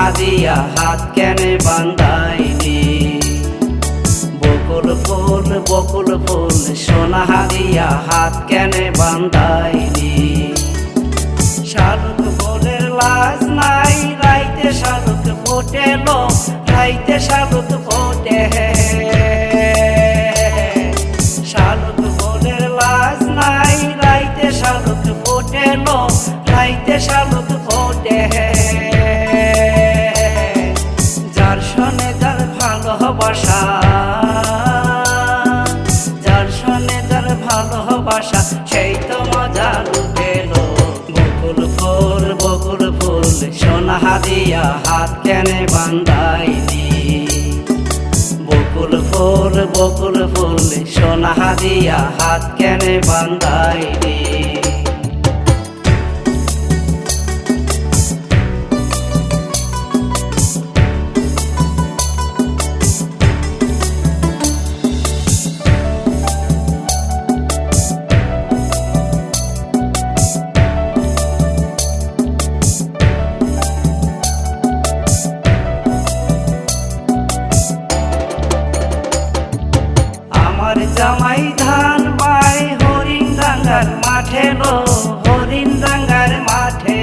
হাদিয়া হাত কেনে বান্ধাইলি। বকুল ফুল সোনা হাদিয়া হাত কেনে বান্ধাইলি। শালুক ফুলের লাজ নাই রাইতে শালুক ফোটে লো, রাইতে শালুক ফোটে। শালুক ফুলের লাজ নাই রাইতে শালুক ফোটে লো, রাইতে শালুক ফোটে। যার শোনে যার ভালোবাসা, যার শোনে যার ভালোবাসা সেই তো মজা লুটেলো। বকুল ফুল সোনা হাদিয়া হাত কেনে বান্ধাইলি। বকুল ফুল সোনা হাদিয়া হাত কেনে বান্ধাইলি। জামাই ধান বাই হরিণ ডাঙ্গার মাঠে লো, হরিণ ডাঙ্গার মাঠে।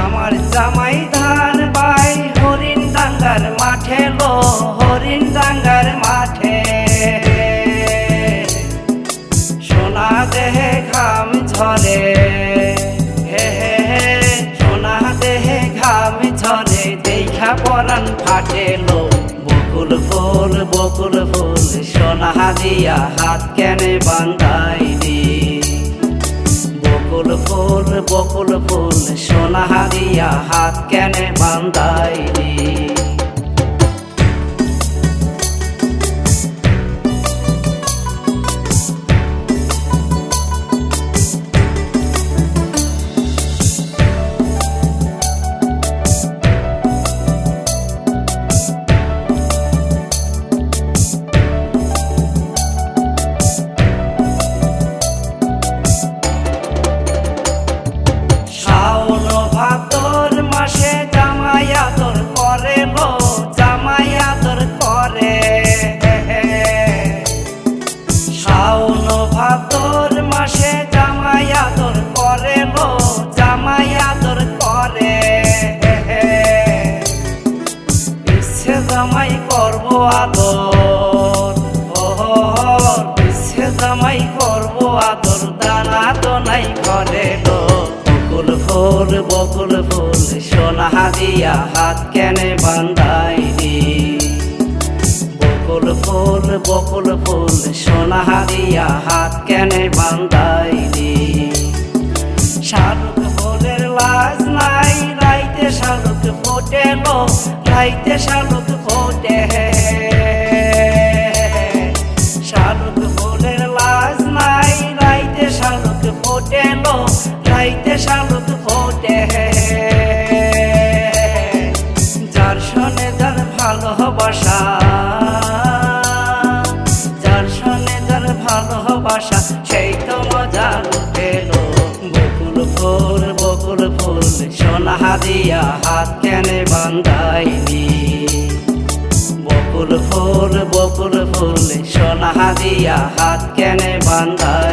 আমার জামাই ধান বাই হরিণ ডাঙ্গার মাঠে লো, হরিণ ডাঙ্গার মাঠে। সোনা দেহে ঘাম ঝরে, হে হে হে সোনা দেহে ঘাম ঝরে, দেখা পরাণ ফাটে লো। বকুল ফুল সোনা হাদিয়া হাত কেনে বান্ধাইলি। বকুল ফুল সোনা হাদিয়া হাত কেনে বান্ধাইলি। ভাদর মাসে জামাই আদর করে লো, জামাই আদর করে। ইচ্ছে জামাই করবো আদর, ইচ্ছে জামাই করবো আদর, দানা তো নাই করে লো। বকুল ফুল সোনা হাদিয়া হাত কেনে বান্ধাইলি। বকুল ফুল সোনা হাদিয়া হাত কেনে বান্ধাইলি। শালুক ফুলের লাজ নাই রাইতে শালুক ফোটে লো, রাইতে শালুক ফোটে। শালুক ফুলের লাজ নাই রাইতে শালুক ফোটে লো, রাইতে শালুক ফোটে। যার শোনে যার ভালোবাসা, যার শোনে যার ভালোবাসা সেই তো মজা লুটেলো। বকুল ফুল সোনা হাদিয়া হাত কেনে বান্ধাইলি। বকুল ফুল সোনা হাদিয়া হাত কেনে বান্ধাইলি।